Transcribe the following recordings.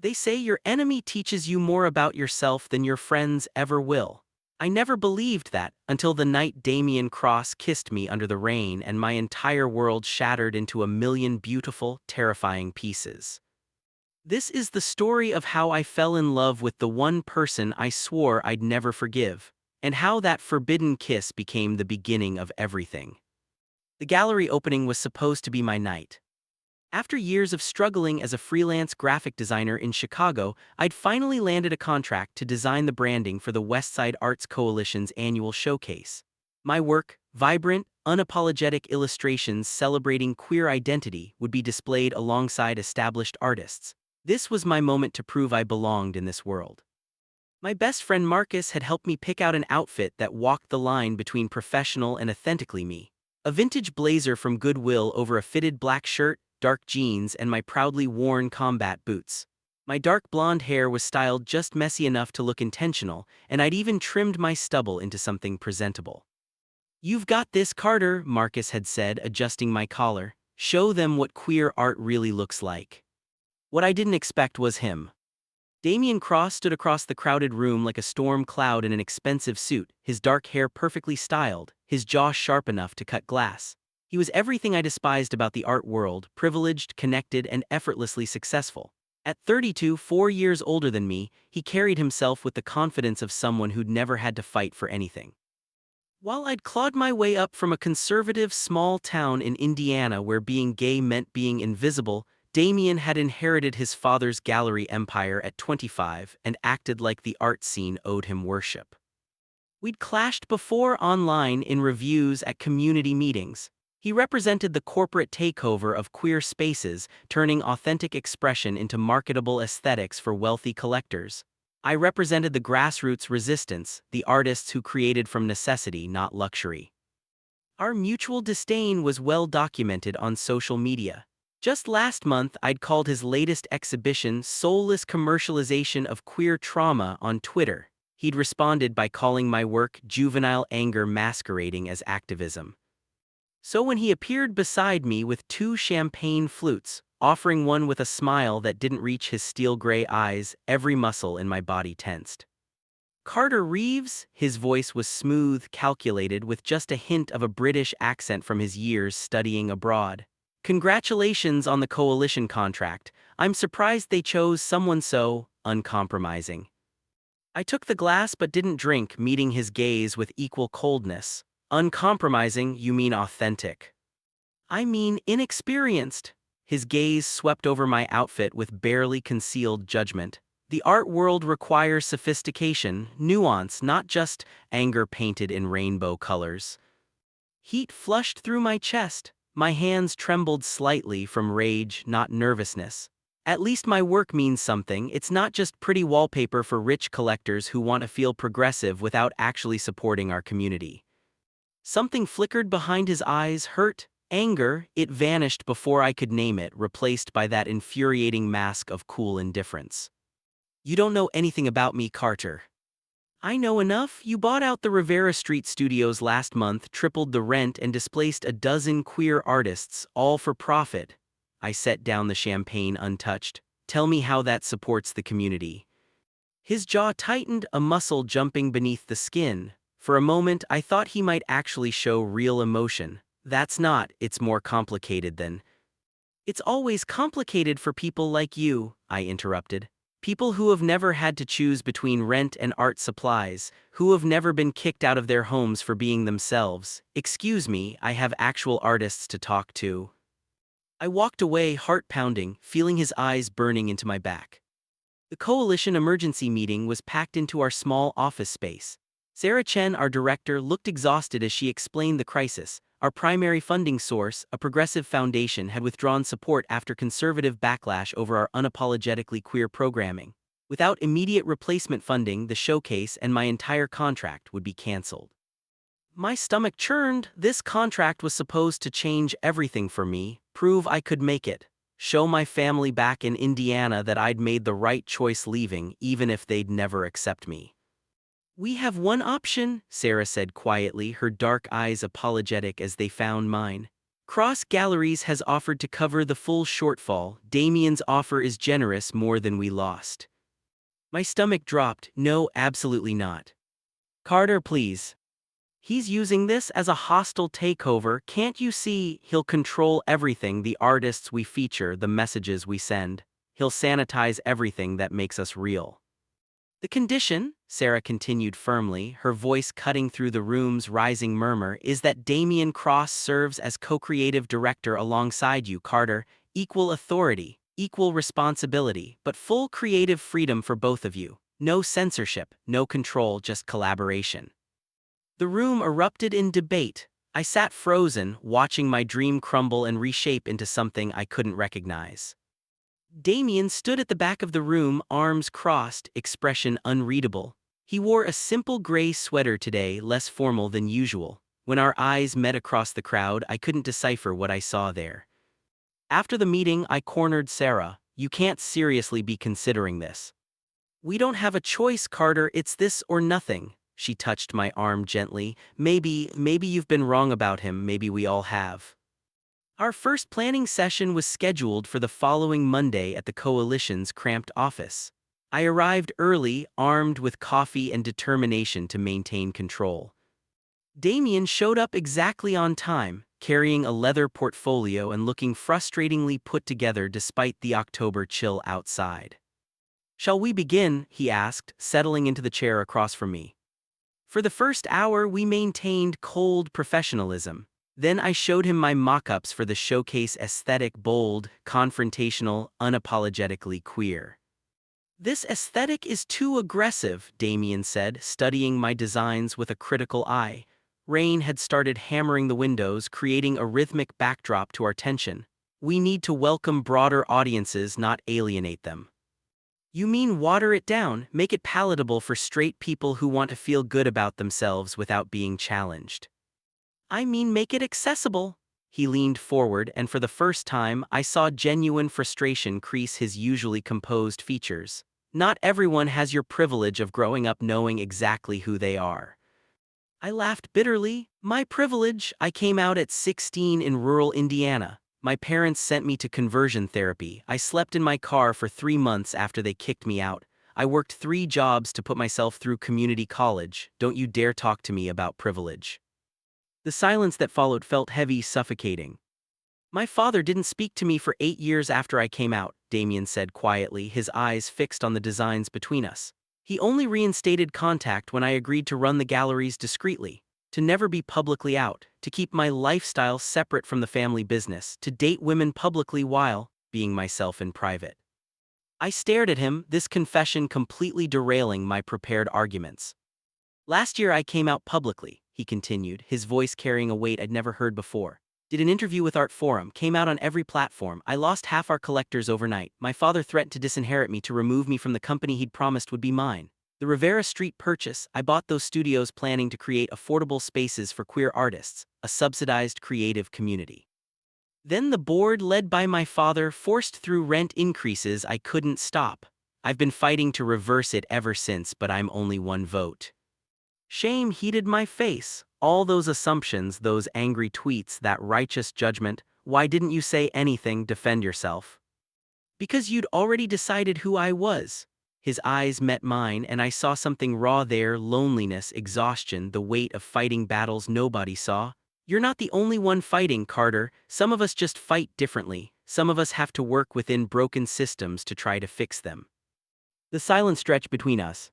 They say your enemy teaches you more about yourself than your friends ever will. I never believed that until the night Damien Cross kissed me under the rain and my entire world shattered into a million beautiful, terrifying pieces. This is the story of how I fell in love with the one person I swore I'd never forgive, and how that forbidden kiss became the beginning of everything. The gallery opening was supposed to be my night. After years of struggling as a freelance graphic designer in Chicago, I'd finally landed a contract to design the branding for the Westside Arts Coalition's annual showcase. My work, vibrant, unapologetic illustrations celebrating queer identity, would be displayed alongside established artists. This was my moment to prove I belonged in this world. My best friend Marcus had helped me pick out an outfit that walked the line between professional and authentically me. A vintage blazer from Goodwill over a fitted black shirt, dark jeans, and my proudly worn combat boots. My dark blonde hair was styled just messy enough to look intentional, and I'd even trimmed my stubble into something presentable. "You've got this, Carter," Marcus had said, adjusting my collar. "Show them what queer art really looks like." What I didn't expect was him. Damien Cross stood across the crowded room like a storm cloud in an expensive suit, his dark hair perfectly styled, his jaw sharp enough to cut glass. He was everything I despised about the art world: privileged, connected, and effortlessly successful. At 32, 4 years older than me, he carried himself with the confidence of someone who'd never had to fight for anything. While I'd clawed my way up from a conservative small town in Indiana where being gay meant being invisible, Damien had inherited his father's gallery empire at 25 and acted like the art scene owed him worship. We'd clashed before online in reviews at community meetings. He represented the corporate takeover of queer spaces, turning authentic expression into marketable aesthetics for wealthy collectors. I represented the grassroots resistance, the artists who created from necessity, not luxury. Our mutual disdain was well documented on social media. Just last month, I'd called his latest exhibition soulless commercialization of queer trauma on Twitter. He'd responded by calling my work juvenile anger masquerading as activism. So when he appeared beside me with two champagne flutes, offering one with a smile that didn't reach his steel-gray eyes, every muscle in my body tensed. "Carter Reeves," his voice was smooth, calculated, with just a hint of a British accent from his years studying abroad. "Congratulations on the coalition contract. I'm surprised they chose someone so uncompromising." I took the glass but didn't drink, meeting his gaze with equal coldness. "Uncompromising, you mean authentic." "I mean inexperienced." His gaze swept over my outfit with barely concealed judgment. "The art world requires sophistication, nuance, not just anger painted in rainbow colors." Heat flushed through my chest. My hands trembled slightly from rage, not nervousness. At least my work means something. It's not just pretty wallpaper for rich collectors who want to feel progressive without actually supporting our community. Something flickered behind his eyes: hurt, anger. It vanished before I could name it, replaced by that infuriating mask of cool indifference. "You don't know anything about me, Carter." "I know enough. You bought out the Rivera Street studios last month, tripled the rent, and displaced a dozen queer artists, all for profit." I set down the champagne untouched. "Tell me how that supports the community." His jaw tightened, a muscle jumping beneath the skin. For a moment, I thought he might actually show real emotion. It's more complicated than." "It's always complicated for people like you," I interrupted. "People who have never had to choose between rent and art supplies, who have never been kicked out of their homes for being themselves. Excuse me, I have actual artists to talk to." I walked away, heart pounding, feeling his eyes burning into my back. The coalition emergency meeting was packed into our small office space. Sarah Chen, our director, looked exhausted as she explained the crisis. Our primary funding source, a progressive foundation, had withdrawn support after conservative backlash over our unapologetically queer programming. Without immediate replacement funding, the showcase and my entire contract would be canceled. My stomach churned. This contract was supposed to change everything for me, prove I could make it, show my family back in Indiana that I'd made the right choice leaving, even if they'd never accept me. "We have one option," Sarah said quietly, her dark eyes apologetic as they found mine. Cross Galleries has offered to cover the full shortfall. Damien's offer is generous, more than we lost. My stomach dropped. No, absolutely not. Carter, please. He's using this as a hostile takeover. Can't you see? He'll control everything: the artists we feature, the messages we send. He'll sanitize everything that makes us real. The condition, Sarah continued firmly, her voice cutting through the room's rising murmur, is that Damien Cross serves as co-creative director alongside you, Carter. Equal authority, equal responsibility, but full creative freedom for both of you. No censorship, no control, just collaboration. The room erupted in debate. I sat frozen, watching my dream crumble and reshape into something I couldn't recognize. Damien stood at the back of the room, arms crossed, expression unreadable. He wore a simple gray sweater today, less formal than usual. When our eyes met across the crowd, I couldn't decipher what I saw there. After the meeting, I cornered Sarah. You can't seriously be considering this. We don't have a choice, Carter. It's this or nothing. She touched my arm gently. Maybe you've been wrong about him. Maybe we all have. Our first planning session was scheduled for the following Monday at the Coalition's cramped office. I arrived early, armed with coffee and determination to maintain control. Damien showed up exactly on time, carrying a leather portfolio and looking frustratingly put together despite the October chill outside. "Shall we begin?" he asked, settling into the chair across from me. For the first hour, we maintained cold professionalism. Then I showed him my mock-ups for the showcase: aesthetic, bold, confrontational, unapologetically queer. "This aesthetic is too aggressive," Damien said, studying my designs with a critical eye. Rain had started hammering the windows, creating a rhythmic backdrop to our tension. "We need to welcome broader audiences, not alienate them." "You mean water it down, make it palatable for straight people who want to feel good about themselves without being challenged." "I mean make it accessible." He leaned forward, and for the first time, I saw genuine frustration crease his usually composed features. "Not everyone has your privilege of growing up knowing exactly who they are." I laughed bitterly. "My privilege? I came out at 16 in rural Indiana. My parents sent me to conversion therapy. I slept in my car for 3 months after they kicked me out. I worked 3 jobs to put myself through community college. Don't you dare talk to me about privilege." The silence that followed felt heavy, suffocating. "My father didn't speak to me for 8 years after I came out," Damien said quietly, his eyes fixed on the designs between us. "He only reinstated contact when I agreed to run the galleries discreetly, to never be publicly out, to keep my lifestyle separate from the family business, to date women publicly while being myself in private." I stared at him, this confession completely derailing my prepared arguments. "Last year I came out publicly," he continued, his voice carrying a weight I'd never heard before. "Did an interview with Art Forum, came out on every platform. I lost half our collectors overnight. My father threatened to disinherit me, to remove me from the company he'd promised would be mine. The Rivera Street purchase, I bought those studios planning to create affordable spaces for queer artists, a subsidized creative community. Then the board, led by my father, forced through rent increases I couldn't stop. I've been fighting to reverse it ever since, but I'm only one vote." Shame heated my face. All those assumptions, those angry tweets, that righteous judgment. "Why didn't you say anything, defend yourself?" "Because you'd already decided who I was." His eyes met mine, and I saw something raw there: loneliness, exhaustion, the weight of fighting battles nobody saw. "You're not the only one fighting, Carter. Some of us just fight differently. Some of us have to work within broken systems to try to fix them." The silence stretched between us,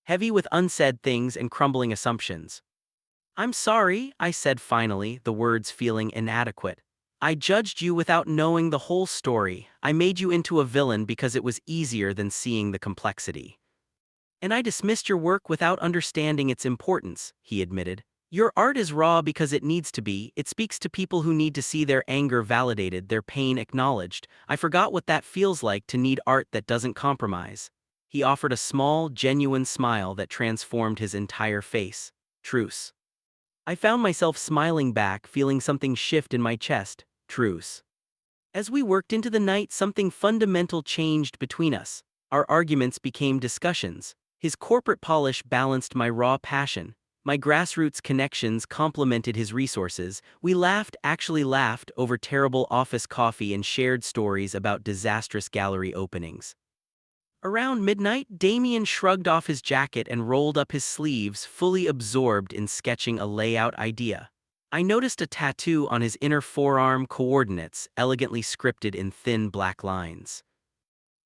heavy with unsaid things and crumbling assumptions. "I'm sorry," I said finally, the words feeling inadequate. "I judged you without knowing the whole story. I made you into a villain because it was easier than seeing the complexity. And I dismissed your work without understanding its importance," he admitted. "Your art is raw because it needs to be. It speaks to people who need to see their anger validated, their pain acknowledged. I forgot what that feels like, to need art that doesn't compromise." He offered a small, genuine smile that transformed his entire face. "Truce." I found myself smiling back, feeling something shift in my chest. Truce. As we worked into the night, something fundamental changed between us. Our arguments became discussions. His corporate polish balanced my raw passion. My grassroots connections complemented his resources. We actually laughed, over terrible office coffee and shared stories about disastrous gallery openings. Around midnight, Damien shrugged off his jacket and rolled up his sleeves, fully absorbed in sketching a layout idea. I noticed a tattoo on his inner forearm, coordinates elegantly scripted in thin black lines.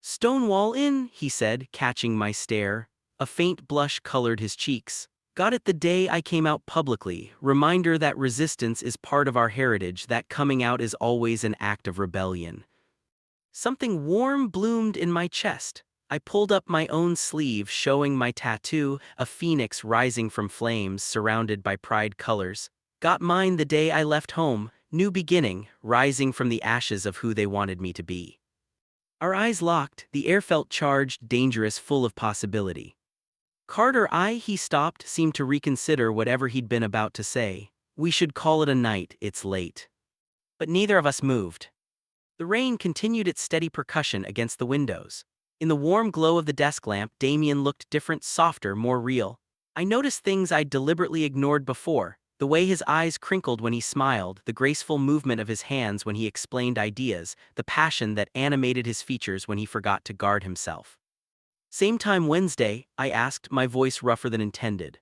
"Stonewall Inn," he said, catching my stare. A faint blush colored his cheeks. "Got it the day I came out publicly. Reminder that resistance is part of our heritage, that coming out is always an act of rebellion." Something warm bloomed in my chest. I pulled up my own sleeve, showing my tattoo, a phoenix rising from flames surrounded by pride colors. "Got mine the day I left home, new beginning, rising from the ashes of who they wanted me to be." Our eyes locked, the air felt charged, dangerous, full of possibility. "Carter," he stopped, seemed to reconsider whatever he'd been about to say. "We should call it a night, it's late." But neither of us moved. The rain continued its steady percussion against the windows. In the warm glow of the desk lamp, Damien looked different, softer, more real. I noticed things I'd deliberately ignored before: the way his eyes crinkled when he smiled, the graceful movement of his hands when he explained ideas, the passion that animated his features when he forgot to guard himself. "Same time Wednesday?" I asked, my voice rougher than intended.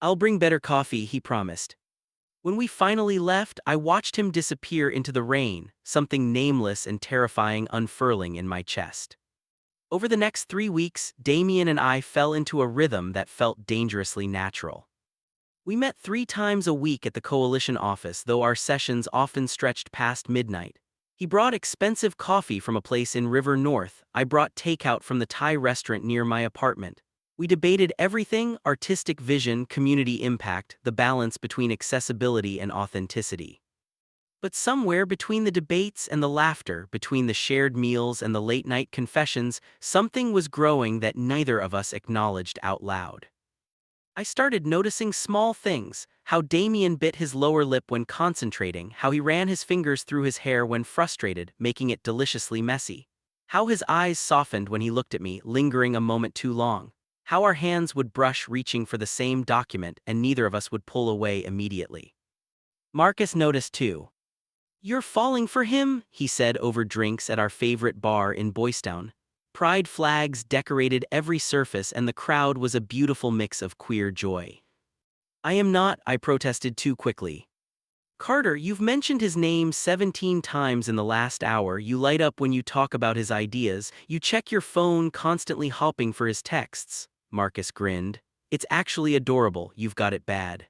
"I'll bring better coffee," he promised. When we finally left, I watched him disappear into the rain, something nameless and terrifying unfurling in my chest. Over the next 3 weeks, Damien and I fell into a rhythm that felt dangerously natural. We met 3 times a week at the coalition office, though our sessions often stretched past midnight. He brought expensive coffee from a place in River North. I brought takeout from the Thai restaurant near my apartment. We debated everything: artistic vision, community impact, the balance between accessibility and authenticity. But somewhere between the debates and the laughter, between the shared meals and the late-night confessions, something was growing that neither of us acknowledged out loud. I started noticing small things: how Damien bit his lower lip when concentrating, how he ran his fingers through his hair when frustrated, making it deliciously messy, how his eyes softened when he looked at me, lingering a moment too long, how our hands would brush reaching for the same document and neither of us would pull away immediately. Marcus noticed too. "You're falling for him," he said over drinks at our favorite bar in Boystown. Pride flags decorated every surface and the crowd was a beautiful mix of queer joy. "I am not," I protested too quickly. "Carter, you've mentioned his name 17 times in the last hour. You light up when you talk about his ideas. You check your phone, constantly hopping for his texts." Marcus grinned. "It's actually adorable. You've got it bad."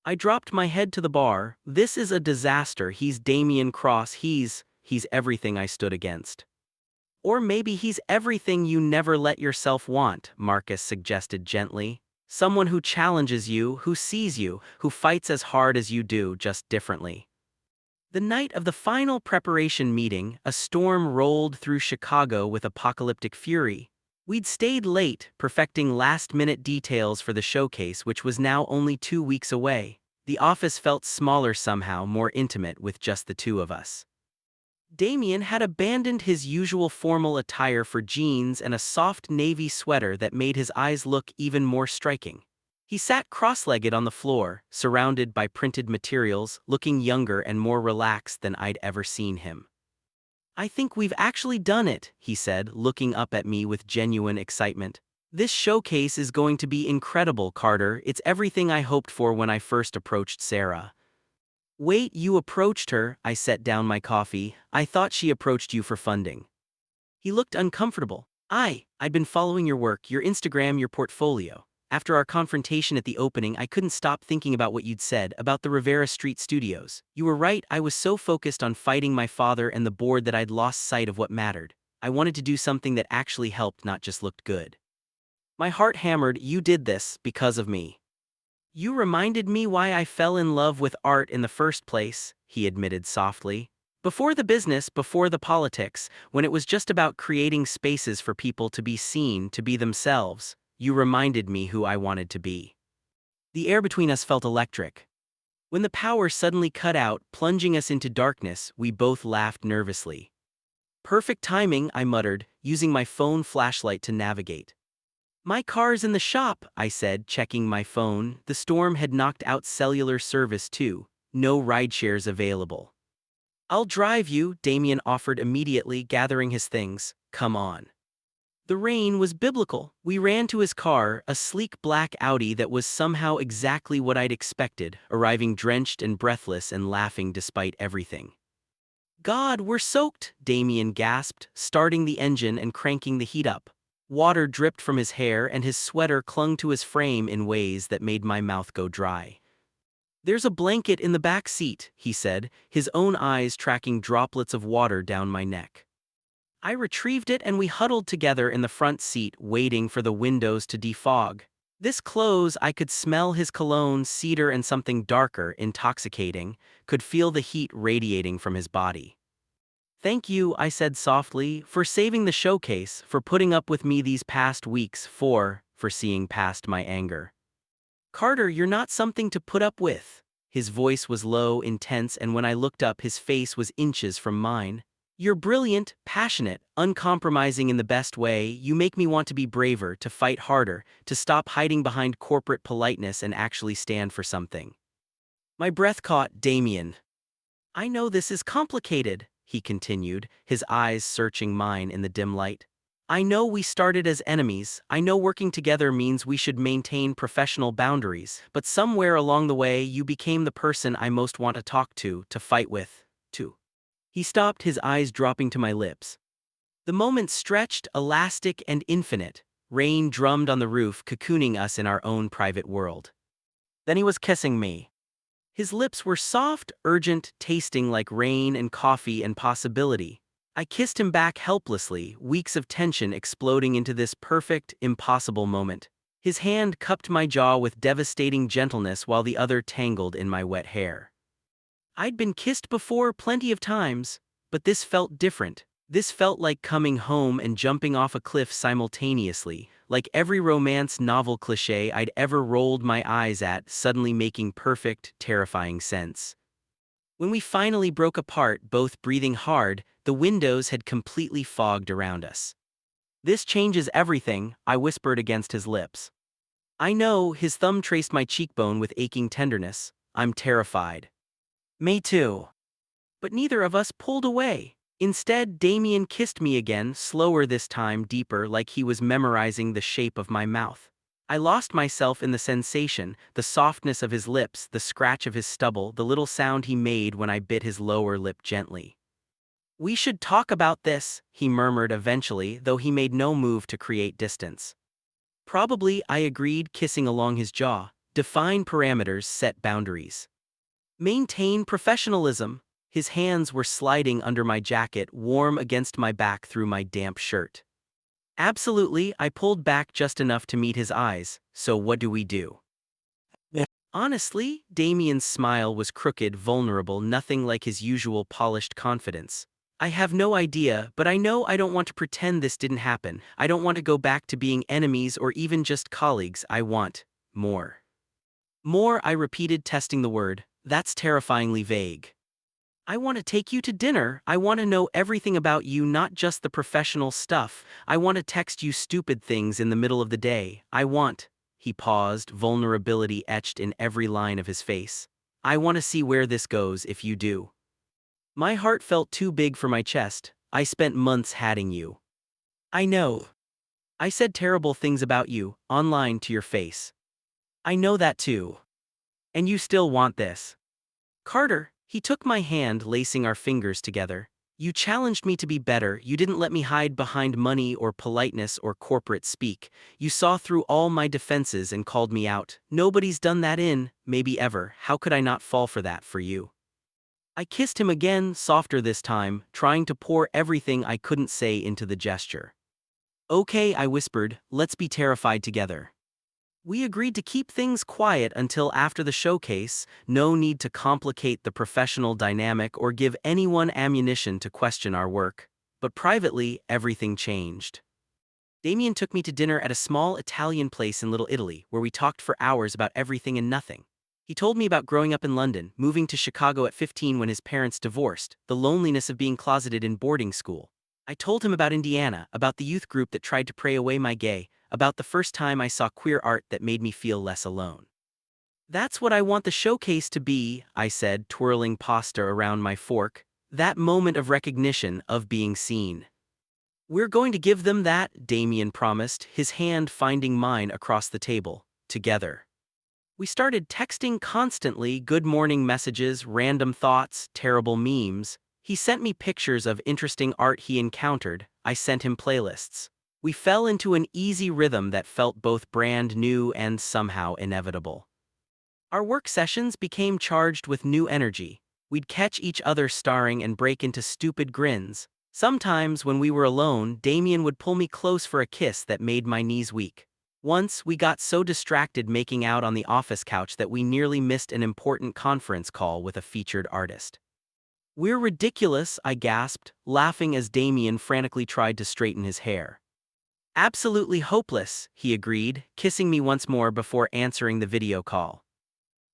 I dropped my head to the bar. "This is a disaster. He's Damien Cross. He's everything I stood against." "Or maybe he's everything you never let yourself want," Marcus suggested gently. "Someone who challenges you, who sees you, who fights as hard as you do, just differently." The night of the final preparation meeting, a storm rolled through Chicago with apocalyptic fury. We'd stayed late, perfecting last-minute details for the showcase, which was now only 2 weeks away. The office felt smaller somehow, more intimate with just the two of us. Damien had abandoned his usual formal attire for jeans and a soft navy sweater that made his eyes look even more striking. He sat cross-legged on the floor, surrounded by printed materials, looking younger and more relaxed than I'd ever seen him. "I think we've actually done it," he said, looking up at me with genuine excitement. "This showcase is going to be incredible, Carter. It's everything I hoped for when I first approached Sarah." "Wait, you approached her?" I set down my coffee. "I thought she approached you for funding." He looked uncomfortable. I'd been following your work, your Instagram, your portfolio. After our confrontation at the opening, I couldn't stop thinking about what you'd said about the Rivera Street studios. You were right, I was so focused on fighting my father and the board that I'd lost sight of what mattered. I wanted to do something that actually helped, not just looked good." My heart hammered. "You did this because of me." "You reminded me why I fell in love with art in the first place," he admitted softly. "Before the business, before the politics, when it was just about creating spaces for people to be seen, to be themselves, you reminded me who I wanted to be." The air between us felt electric. When the power suddenly cut out, plunging us into darkness, we both laughed nervously. "Perfect timing," I muttered, using my phone flashlight to navigate. My car's in the shop, I said, checking my phone. The storm had knocked out cellular service too. No rideshares available. I'll drive you, Damien offered immediately, gathering his things. Come on. The rain was biblical. We ran to his car, a sleek black Audi that was somehow exactly what I'd expected, arriving drenched and breathless and laughing despite everything. God, we're soaked, Damien gasped, starting the engine and cranking the heat up. Water dripped from his hair and his sweater clung to his frame in ways that made my mouth go dry. There's a blanket in the back seat, he said, his own eyes tracking droplets of water down my neck. I retrieved it and we huddled together in the front seat, waiting for the windows to defog. This close, I could smell his cologne, cedar and something darker, intoxicating, could feel the heat radiating from his body. Thank you, I said softly, for saving the showcase, for putting up with me these past weeks, for seeing past my anger. Carter, you're not something to put up with. His voice was low, intense, and when I looked up, his face was inches from mine. You're brilliant, passionate, uncompromising in the best way. You make me want to be braver, to fight harder, to stop hiding behind corporate politeness and actually stand for something. My breath caught. Damien. I know this is complicated, he continued, his eyes searching mine in the dim light. I know we started as enemies, I know working together means we should maintain professional boundaries, but somewhere along the way you became the person I most want to talk to fight with, to. He stopped, his eyes dropping to my lips. The moment stretched, elastic and infinite. Rain drummed on the roof, cocooning us in our own private world. Then he was kissing me. His lips were soft, urgent, tasting like rain and coffee and possibility. I kissed him back helplessly, weeks of tension exploding into this perfect, impossible moment. His hand cupped my jaw with devastating gentleness while the other tangled in my wet hair. I'd been kissed before plenty of times, but this felt different. This felt like coming home and jumping off a cliff simultaneously, like every romance novel cliché I'd ever rolled my eyes at suddenly making perfect, terrifying sense. When we finally broke apart, both breathing hard, the windows had completely fogged around us. This changes everything, I whispered against his lips. I know, his thumb traced my cheekbone with aching tenderness. I'm terrified. Me too. But neither of us pulled away. Instead, Damien kissed me again, slower this time, deeper, like he was memorizing the shape of my mouth. I lost myself in the sensation, the softness of his lips, the scratch of his stubble, the little sound he made when I bit his lower lip gently. We should talk about this, he murmured eventually, though he made no move to create distance. Probably, I agreed, kissing along his jaw. Define parameters, set boundaries. Maintain professionalism. His hands were sliding under my jacket, warm against my back through my damp shirt. Absolutely, I pulled back just enough to meet his eyes. So what do we do? Yeah. Honestly, Damien's smile was crooked, vulnerable, nothing like his usual polished confidence. I have no idea, but I know I don't want to pretend this didn't happen. I don't want to go back to being enemies or even just colleagues. I want more. More, I repeated, testing the word. That's terrifyingly vague. I want to take you to dinner. I want to know everything about you, not just the professional stuff. I want to text you stupid things in the middle of the day. I want. He paused, vulnerability etched in every line of his face. I want to see where this goes if you do. My heart felt too big for my chest. I spent months hating you. I know. I said terrible things about you, online to your face. I know that too. And you still want this. Carter, he took my hand, lacing our fingers together. You challenged me to be better. You didn't let me hide behind money or politeness or corporate speak. You saw through all my defenses and called me out. Nobody's done that maybe ever. How could I not fall for that for you? I kissed him again, softer this time, trying to pour everything I couldn't say into the gesture. Okay, I whispered, let's be terrified together. We agreed to keep things quiet until after the showcase, no need to complicate the professional dynamic or give anyone ammunition to question our work. But privately, everything changed. Damien took me to dinner at a small Italian place in Little Italy, where we talked for hours about everything and nothing. He told me about growing up in London, moving to Chicago at 15 when his parents divorced, the loneliness of being closeted in boarding school. I told him about Indiana, about the youth group that tried to pray away my gay about the first time I saw queer art that made me feel less alone. That's what I want the showcase to be, I said, twirling pasta around my fork. That moment of recognition, of being seen. We're going to give them that, Damien promised, his hand finding mine across the table. Together. We started texting constantly, good morning messages, random thoughts, terrible memes. He sent me pictures of interesting art he encountered. I sent him playlists. We fell into an easy rhythm that felt both brand new and somehow inevitable. Our work sessions became charged with new energy. We'd catch each other starring and break into stupid grins. Sometimes, when we were alone, Damien would pull me close for a kiss that made my knees weak. Once, we got so distracted making out on the office couch that we nearly missed an important conference call with a featured artist. "We're ridiculous," I gasped, laughing as Damien frantically tried to straighten his hair. "Absolutely hopeless," he agreed, kissing me once more before answering the video call.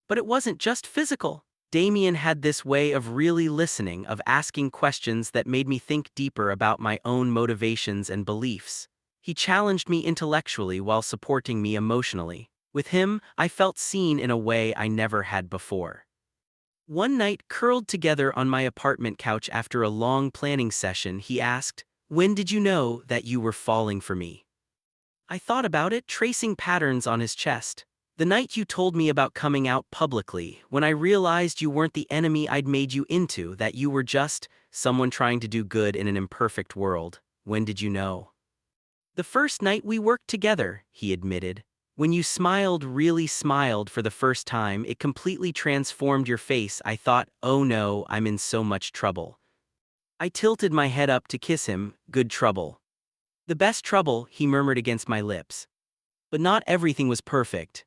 But it wasn't just physical. Damien had this way of really listening, of asking questions that made me think deeper about my own motivations and beliefs. He challenged me intellectually while supporting me emotionally. With him, I felt seen in a way I never had before. One night, curled together on my apartment couch after a long planning session, he asked, "When did you know that you were falling for me?" I thought about it, tracing patterns on his chest. "The night you told me about coming out publicly, when I realized you weren't the enemy I'd made you into, that you were just someone trying to do good in an imperfect world. When did you know?" "The first night we worked together," he admitted. "When you smiled, really smiled for the first time, it completely transformed your face. I thought, oh no, I'm in so much trouble." I tilted my head up to kiss him. "Good trouble." "The best trouble," he murmured against my lips. But not everything was perfect.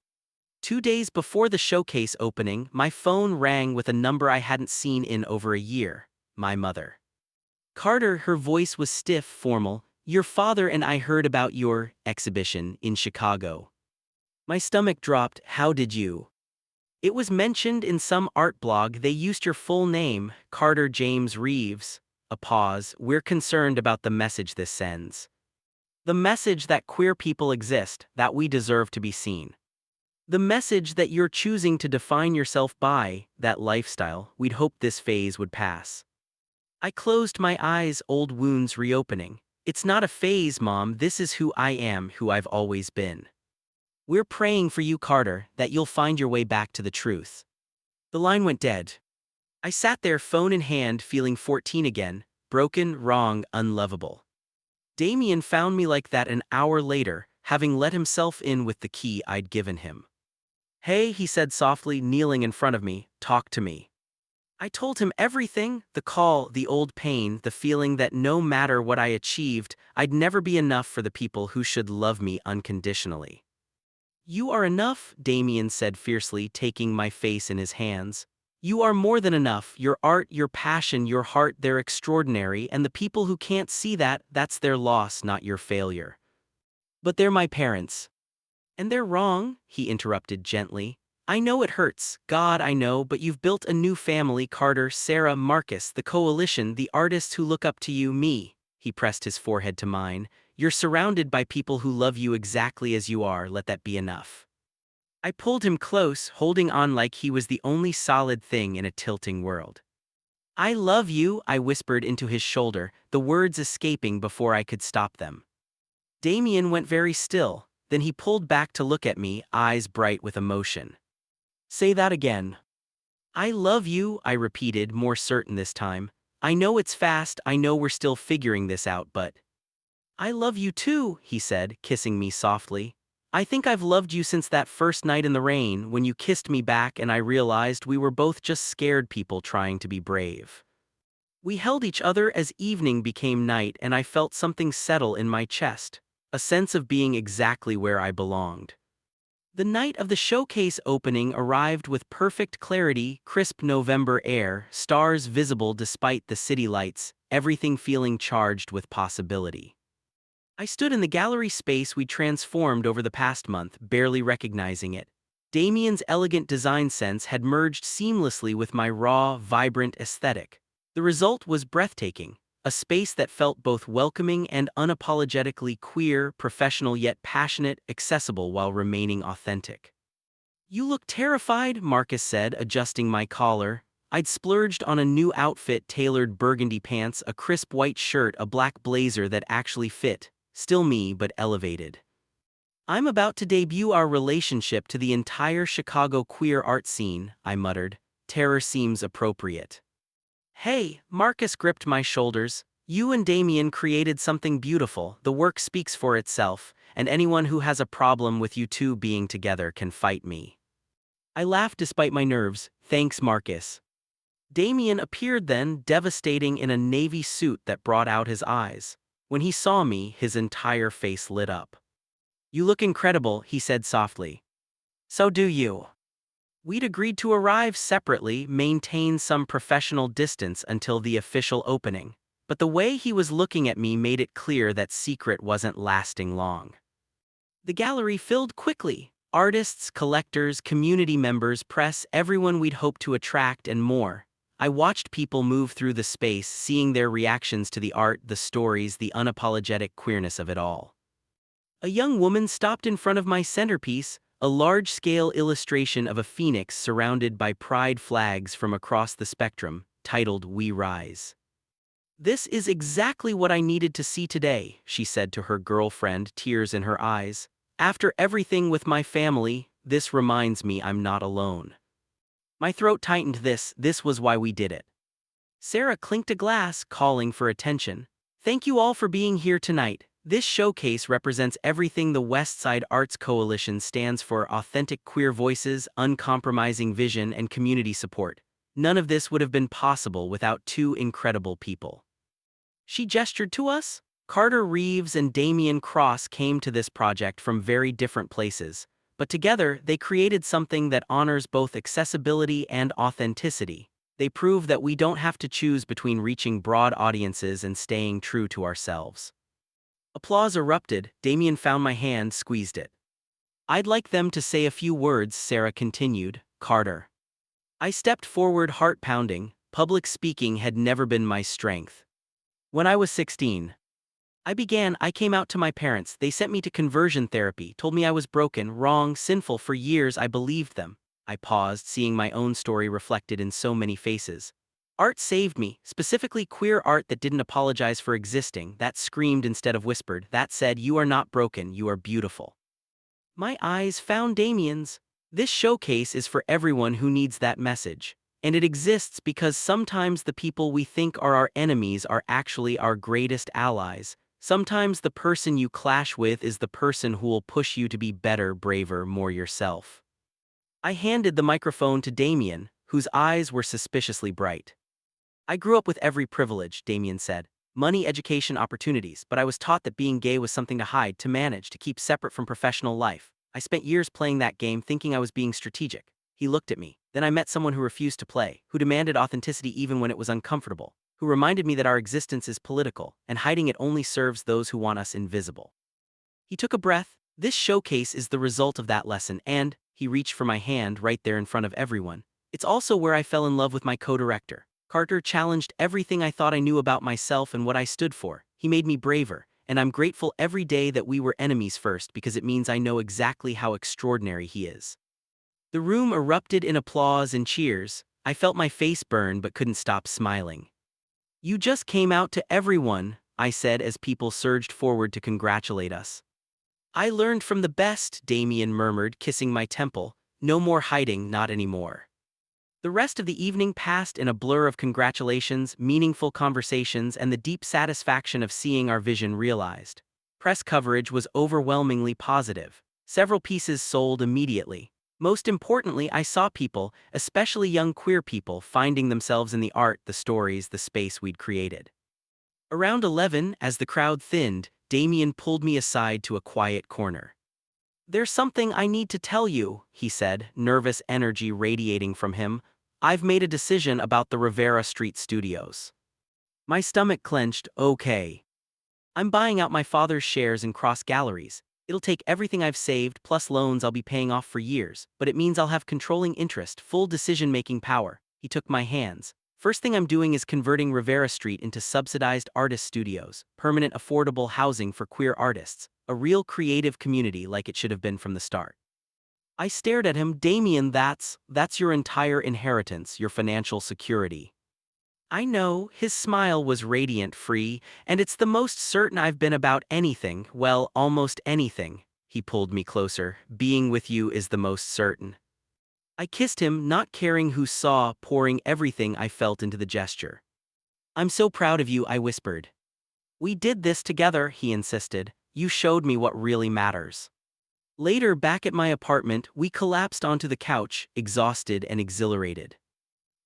2 days before the showcase opening, my phone rang with a number I hadn't seen in over a year. My mother. "Carter," her voice was stiff, formal. "Your father and I heard about your exhibition in Chicago." My stomach dropped. "How did you?" "It was mentioned in some art blog. They used your full name, Carter James Reeves." A pause. "We're concerned about the message this sends. The message that queer people exist, that we deserve to be seen. The message that you're choosing to define yourself by, that lifestyle. We'd hoped this phase would pass." I closed my eyes, old wounds reopening. "It's not a phase, Mom, this is who I am, who I've always been. We're praying for you, Carter, that you'll find your way back to the truth." The line went dead. I sat there, phone in hand, feeling 14 again, broken, wrong, unlovable. Damien found me like that an hour later, having let himself in with the key I'd given him. "Hey," he said softly, kneeling in front of me, "talk to me." I told him everything, the call, the old pain, the feeling that no matter what I achieved, I'd never be enough for the people who should love me unconditionally. "You are enough," Damien said fiercely, taking my face in his hands. "You are more than enough. Your art, your passion, your heart, they're extraordinary, and the people who can't see that, that's their loss, not your failure." "But they're my parents." "And they're wrong," he interrupted gently. "I know it hurts, God, I know, but you've built a new family, Carter, Sarah, Marcus, the coalition, the artists who look up to you, me." He pressed his forehead to mine. "You're surrounded by people who love you exactly as you are. Let that be enough." I pulled him close, holding on like he was the only solid thing in a tilting world. "I love you," I whispered into his shoulder, the words escaping before I could stop them. Damien went very still. Then he pulled back to look at me, eyes bright with emotion. "Say that again." "I love you," I repeated, more certain this time. "I know it's fast, I know we're still figuring this out, but—" "I love you too," he said, kissing me softly. "I think I've loved you since that first night in the rain, when you kissed me back and I realized we were both just scared people trying to be brave." We held each other as evening became night, and I felt something settle in my chest. A sense of being exactly where I belonged. The night of the showcase opening arrived with perfect clarity, crisp November air, stars visible despite the city lights, everything feeling charged with possibility. I stood in the gallery space we transformed over the past month, barely recognizing it. Damien's elegant design sense had merged seamlessly with my raw, vibrant aesthetic. The result was breathtaking. a space that felt both welcoming and unapologetically queer, professional yet passionate, accessible while remaining authentic. "You look terrified," Marcus said, adjusting my collar. I'd splurged on a new outfit, tailored burgundy pants, a crisp white shirt, a black blazer that actually fit. Still me, but elevated. "I'm about to debut our relationship to the entire Chicago queer art scene," I muttered. Terror seems appropriate. "Hey," Marcus gripped my shoulders. "You and Damien created something beautiful. The work speaks for itself, and anyone who has a problem with you two being together can fight me." I laughed despite my nerves. "Thanks, Marcus." Damien appeared then, devastating in a navy suit that brought out his eyes. When he saw me, his entire face lit up. "You look incredible," he said softly. "So do you." We'd agreed to arrive separately, maintain some professional distance until the official opening. But the way he was looking at me made it clear that secret wasn't lasting long. The gallery filled quickly. Artists, collectors, community members, press, everyone we'd hoped to attract and more. I watched people move through the space, seeing their reactions to the art, the stories, the unapologetic queerness of it all. A young woman stopped in front of my centerpiece, a large-scale illustration of a phoenix surrounded by pride flags from across the spectrum, titled "We Rise." "This is exactly what I needed to see today," she said to her girlfriend, tears in her eyes. "After everything with my family, this reminds me I'm not alone." My throat tightened. This was why we did it. Sarah clinked a glass, calling for attention. "Thank you all for being here tonight. This showcase represents everything the Westside Arts Coalition stands for: authentic queer voices, uncompromising vision, and community support. None of this would have been possible without two incredible people." She gestured to us. Carter Reeves and Damian Cross came to this project from very different places, but together they created something that honors both accessibility and authenticity. They prove that we don't have to choose between reaching broad audiences and staying true to ourselves. Applause erupted. Damien found my hand, squeezed it. "I'd like them to say a few words," Sarah continued. "Carter." I stepped forward, heart pounding. Public speaking had never been my strength. "When I was 16, I came out to my parents. They sent me to conversion therapy, told me I was broken, wrong, sinful. For years I believed them." I paused, seeing my own story reflected in so many faces. Art saved me, specifically queer art that didn't apologize for existing, that screamed instead of whispered, that said, "You are not broken, you are beautiful." My eyes found Damien's. "This showcase is for everyone who needs that message. And it exists because sometimes the people we think are our enemies are actually our greatest allies. Sometimes the person you clash with is the person who will push you to be better, braver, more yourself." I handed the microphone to Damien, whose eyes were suspiciously bright. "I grew up with every privilege," Damien said. "Money, education, opportunities, but I was taught that being gay was something to hide, to manage, to keep separate from professional life. I spent years playing that game, thinking I was being strategic." He looked at me. "Then I met someone who refused to play, who demanded authenticity even when it was uncomfortable, who reminded me that our existence is political, and hiding it only serves those who want us invisible." He took a breath. "This showcase is the result of that lesson, and," he reached for my hand right there in front of everyone, "it's also where I fell in love with my co-director. Carter challenged everything I thought I knew about myself and what I stood for. He made me braver, and I'm grateful every day that we were enemies first, because it means I know exactly how extraordinary he is." The room erupted in applause and cheers. I felt my face burn but couldn't stop smiling. "You just came out to everyone," I said as people surged forward to congratulate us. "I learned from the best," Damien murmured, kissing my temple. "No more hiding, not anymore." The rest of the evening passed in a blur of congratulations, meaningful conversations, and the deep satisfaction of seeing our vision realized. Press coverage was overwhelmingly positive. Several pieces sold immediately. Most importantly, I saw people, especially young queer people, finding themselves in the art, the stories, the space we'd created. Around 11, as the crowd thinned, Damien pulled me aside to a quiet corner. "There's something I need to tell you," he said, nervous energy radiating from him. "I've made a decision about the Rivera Street studios." My stomach clenched. "Okay. I'm buying out my father's shares in Cross Galleries. It'll take everything I've saved plus loans I'll be paying off for years, but it means I'll have controlling interest, full decision-making power." He took my hands. First thing I'm doing is converting Rivera Street into subsidized artist studios, permanent affordable housing for queer artists, a real creative community like it should have been from the start. I stared at him. Damien, that's your entire inheritance, your financial security. I know, his smile was radiant free, and it's the most certain I've been about anything, well, almost anything. He pulled me closer. Being with you is the most certain. I kissed him, not caring who saw, pouring everything I felt into the gesture. I'm so proud of you, I whispered. We did this together, he insisted. You showed me what really matters. Later, back at my apartment, we collapsed onto the couch, exhausted and exhilarated.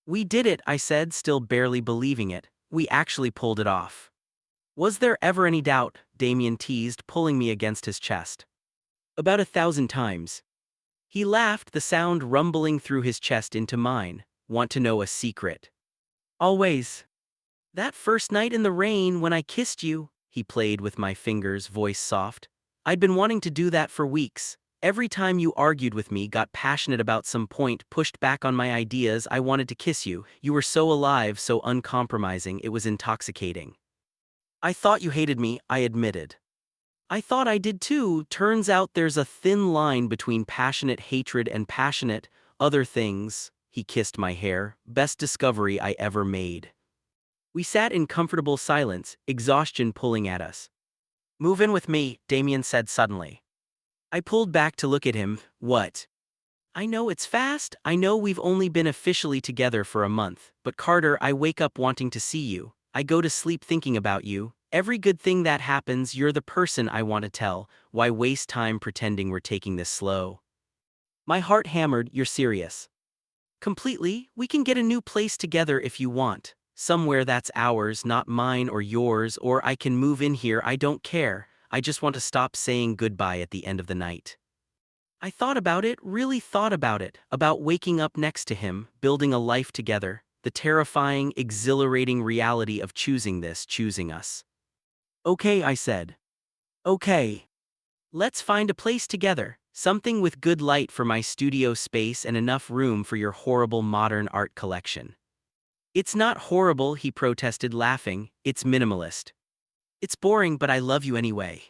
We did it, I said, still barely believing it. We actually pulled it off. Was there ever any doubt? Damien teased, pulling me against his chest. About 1,000 times. He laughed, the sound rumbling through his chest into mine. Want to know a secret? Always. That first night in the rain when I kissed you, he played with my fingers, voice soft. I'd been wanting to do that for weeks. Every time you argued with me, got passionate about some point, pushed back on my ideas, I wanted to kiss you. You were so alive, so uncompromising, it was intoxicating. I thought you hated me, I admitted. I thought I did too. Turns out there's a thin line between passionate hatred and passionate other things. He kissed my hair. Best discovery I ever made. We sat in comfortable silence, exhaustion pulling at us. Move in with me, Damien said suddenly. I pulled back to look at him. What? I know it's fast. I know we've only been officially together for a month. But Carter, I wake up wanting to see you. I go to sleep thinking about you. Every good thing that happens, you're the person I want to tell. Why waste time pretending we're taking this slow? My heart hammered. You're serious. Completely. We can get a new place together if you want. Somewhere that's ours, not mine or yours, or I can move in here. I don't care. I just want to stop saying goodbye at the end of the night. I thought about it, really thought about it, about waking up next to him, building a life together, the terrifying, exhilarating reality of choosing this, choosing us. Okay, I said. Okay. Let's find a place together, something with good light for my studio space and enough room for your horrible modern art collection. It's not horrible, he protested, laughing. It's minimalist. It's boring, but I love you anyway.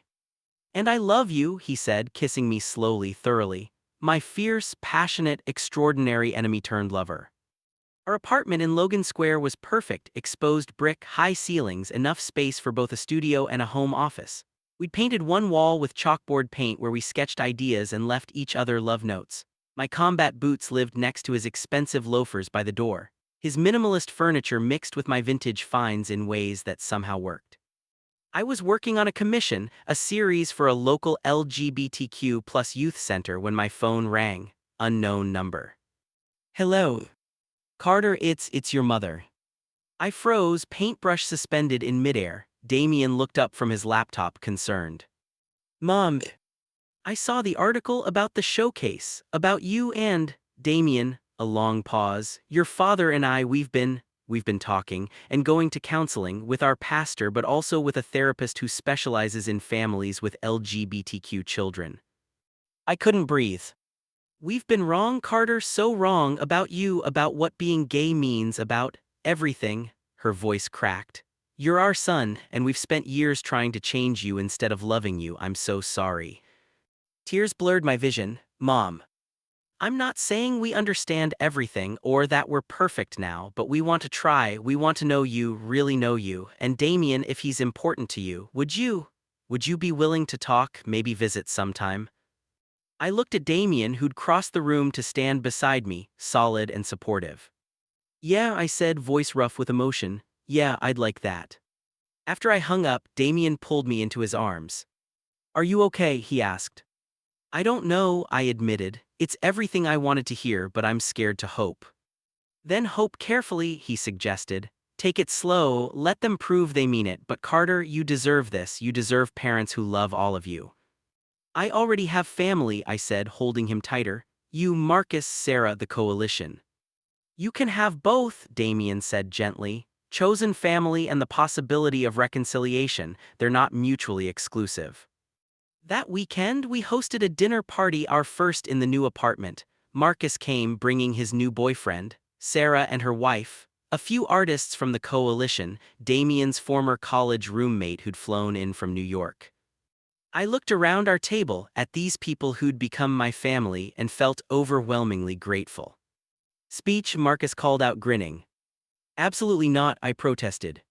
And I love you, he said, kissing me slowly, thoroughly. My fierce, passionate, extraordinary enemy-turned-lover. Our apartment in Logan Square was perfect, exposed brick, high ceilings, enough space for both a studio and a home office. We'd painted one wall with chalkboard paint where we sketched ideas and left each other love notes. My combat boots lived next to his expensive loafers by the door. His minimalist furniture mixed with my vintage finds in ways that somehow worked. I was working on a commission, a series for a local LGBTQ plus youth center when my phone rang. Unknown number. Hello. Carter, it's your mother. I froze, paintbrush suspended in midair. Damien looked up from his laptop, concerned. Mom. I saw the article about the showcase, about you and, Damien, a long pause. Your father and I, we've been talking and going to counseling with our pastor, but also with a therapist who specializes in families with LGBTQ children. I couldn't breathe. We've been wrong, Carter, so wrong about you, about what being gay means, about everything. Her voice cracked. You're our son, and we've spent years trying to change you instead of loving you. I'm so sorry. Tears blurred my vision. Mom. I'm not saying we understand everything or that we're perfect now, but we want to try. We want to know you, really know you. And Damien, if he's important to you, would you be willing to talk, maybe visit sometime? I looked at Damien, who'd crossed the room to stand beside me, solid and supportive. Yeah, I said, voice rough with emotion. Yeah, I'd like that. After I hung up, Damien pulled me into his arms. Are you okay? He asked. I don't know, I admitted. It's everything I wanted to hear, but I'm scared to hope. Then hope carefully, he suggested. Take it slow, let them prove they mean it. But Carter, you deserve this. You deserve parents who love all of you. I already have family, I said, holding him tighter. You, Marcus, Sarah, the coalition. You can have both, Damien said gently. Chosen family and the possibility of reconciliation, they're not mutually exclusive. That weekend, we hosted a dinner party, our first in the new apartment. Marcus came, bringing his new boyfriend, Sarah and her wife, A few artists from the coalition, Damien's former college roommate who'd flown in from New York. I looked around our table at these people who'd become my family and felt overwhelmingly grateful. Speech, Marcus called out, grinning. Absolutely not, I protested.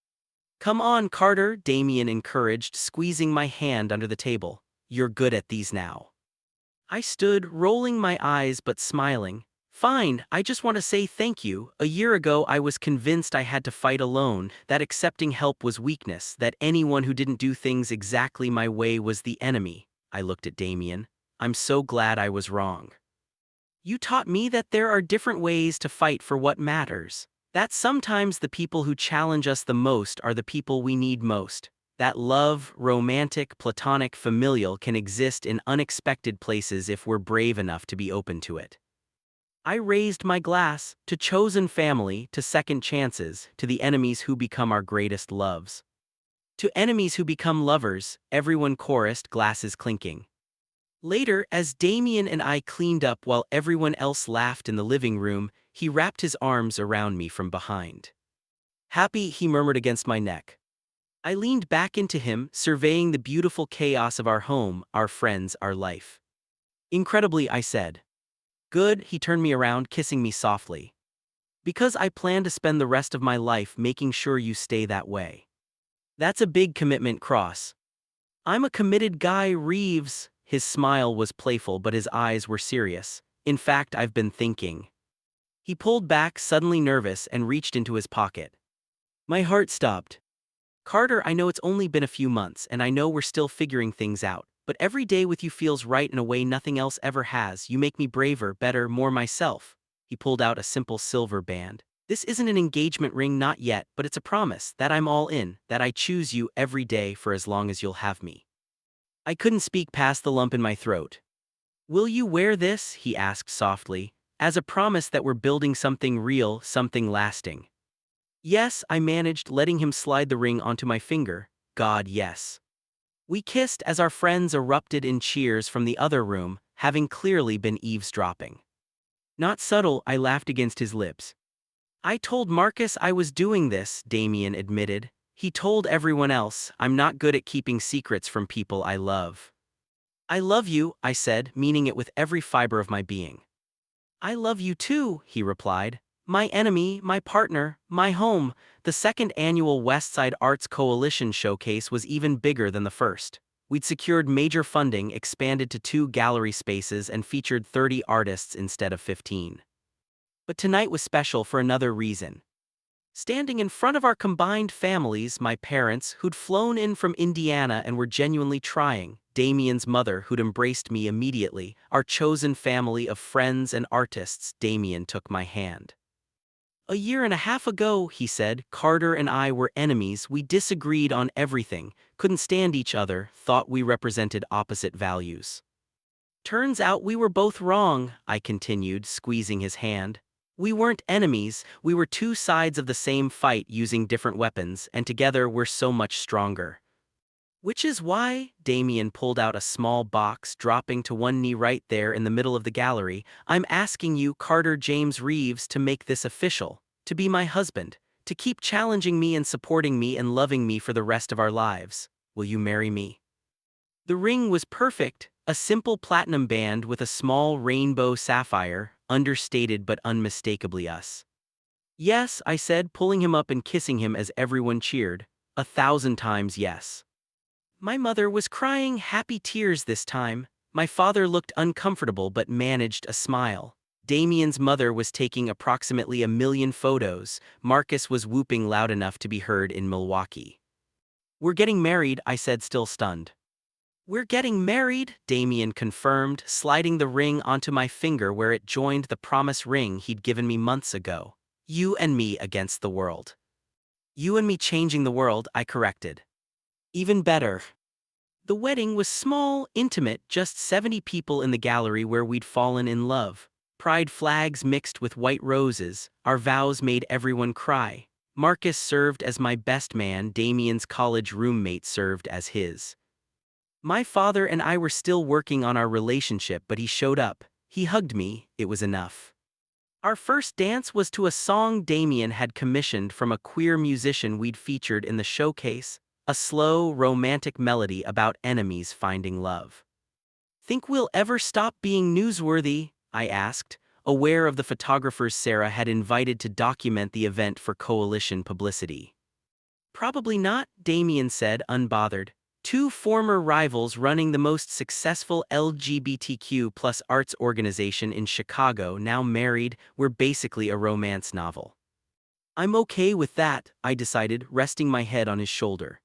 Come on, Carter, Damien encouraged, squeezing my hand under the table. You're good at these now. I stood, rolling my eyes but smiling. Fine, I just want to say thank you. A year ago I was convinced I had to fight alone, that accepting help was weakness, that anyone who didn't do things exactly my way was the enemy. I looked at Damien. I'm so glad I was wrong. You taught me that there are different ways to fight for what matters. That sometimes the people who challenge us the most are the people we need most. That love, romantic, platonic, familial, can exist in unexpected places if we're brave enough to be open to it. I raised my glass to chosen family, to second chances, to the enemies who become our greatest loves. To enemies who become lovers, everyone chorused, glasses clinking. Later, as Damien and I cleaned up while everyone else laughed in the living room, he wrapped his arms around me from behind. Happy, he murmured against my neck. I leaned back into him, surveying the beautiful chaos of our home, our friends, our life. Incredibly, I said. Good, he turned me around, kissing me softly. Because I plan to spend the rest of my life making sure you stay that way. That's a big commitment, Cross. I'm a committed guy, Reeves. His smile was playful but his eyes were serious. In fact, I've been thinking. He pulled back, suddenly nervous, and reached into his pocket. My heart stopped. Carter, I know it's only been a few months, and I know we're still figuring things out, but every day with you feels right in a way nothing else ever has. You make me braver, better, more myself. He pulled out a simple silver band. This isn't an engagement ring, not yet, but it's a promise that I'm all in, that I choose you every day for as long as you'll have me. I couldn't speak past the lump in my throat. Will you wear this? He asked softly, as a promise that we're building something real, something lasting. Yes, I managed, letting him slide the ring onto my finger. God, yes. We kissed as our friends erupted in cheers from the other room, having clearly been eavesdropping. Not subtle, I laughed against his lips. I told Marcus I was doing this, Damien admitted. He told everyone else. I'm not good at keeping secrets from people I love. I love you, I said, meaning it with every fiber of my being. I love you too, he replied. My enemy, my partner, my home. The second annual Westside Arts Coalition showcase was even bigger than the first. We'd secured major funding, expanded to 2 gallery spaces, and featured 30 artists instead of 15. But tonight was special for another reason. Standing in front of our combined families, my parents, who'd flown in from Indiana and were genuinely trying, Damien's mother, who'd embraced me immediately, our chosen family of friends and artists, Damien took my hand. A year and a half ago, he said, Carter and I were enemies. We disagreed on everything, couldn't stand each other, thought we represented opposite values. Turns out we were both wrong, I continued, squeezing his hand. We weren't enemies, we were 2 sides of the same fight using different weapons, and together we're so much stronger. Which is why, Damien pulled out a small box, dropping to one knee right there in the middle of the gallery, I'm asking you, Carter James Reeves, to make this official, to be my husband, to keep challenging me and supporting me and loving me for the rest of our lives. Will you marry me? The ring was perfect, a simple platinum band with a small rainbow sapphire, understated but unmistakably us. Yes, I said, pulling him up and kissing him as everyone cheered. 1,000 times yes. My mother was crying happy tears this time. My father looked uncomfortable but managed a smile. Damien's mother was taking approximately 1,000,000 photos. Marcus was whooping loud enough to be heard in Milwaukee. We're getting married, I said, still stunned. We're getting married, Damien confirmed, sliding the ring onto my finger where it joined the promise ring he'd given me months ago. You and me against the world. You and me changing the world, I corrected. Even better. The wedding was small, intimate, just 70 people in the gallery where we'd fallen in love. Pride flags mixed with white roses, our vows made everyone cry. Marcus served as my best man, Damien's college roommate served as his. My father and I were still working on our relationship, but he showed up. He hugged me, it was enough. Our first dance was to a song Damien had commissioned from a queer musician we'd featured in the showcase, a slow, romantic melody about enemies finding love. Think we'll ever stop being newsworthy? I asked, aware of the photographers Sarah had invited to document the event for coalition publicity. Probably not, Damien said, unbothered. Two former rivals running the most successful LGBTQ plus arts organization in Chicago, now married, were basically a romance novel. I'm okay with that, I decided, resting my head on his shoulder.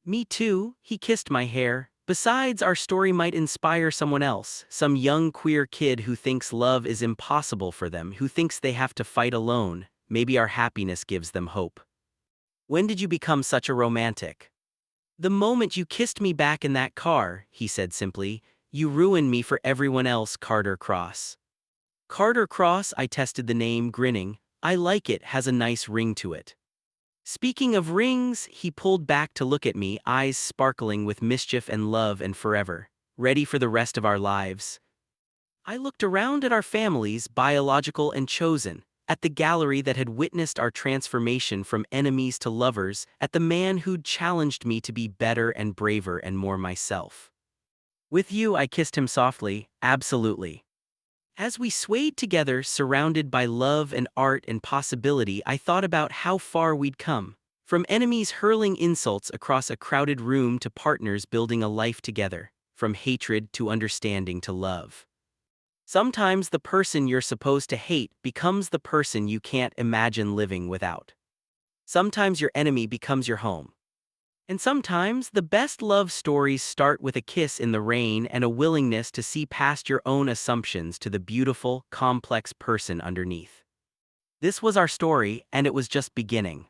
Me too, he kissed my hair. Besides, our story might inspire someone else, some young queer kid who thinks love is impossible for them, who thinks they have to fight alone. Maybe our happiness gives them hope. When did you become such a romantic? The moment you kissed me back in that car, he said simply. You ruined me for everyone else, Carter Cross. Carter Cross, I tested the name, grinning. I like it, has a nice ring to it. Speaking of rings, he pulled back to look at me, eyes sparkling with mischief and love and forever. Ready for the rest of our lives? I looked around at our families, biological and chosen, at the gallery that had witnessed our transformation from enemies to lovers, at the man who'd challenged me to be better and braver and more myself. With you, I kissed him softly, absolutely. As we swayed together, surrounded by love and art and possibility, I thought about how far we'd come. From enemies hurling insults across a crowded room to partners building a life together. From hatred to understanding to love. Sometimes the person you're supposed to hate becomes the person you can't imagine living without. Sometimes your enemy becomes your home. And sometimes the best love stories start with a kiss in the rain and a willingness to see past your own assumptions to the beautiful, complex person underneath. This was our story, and it was just beginning.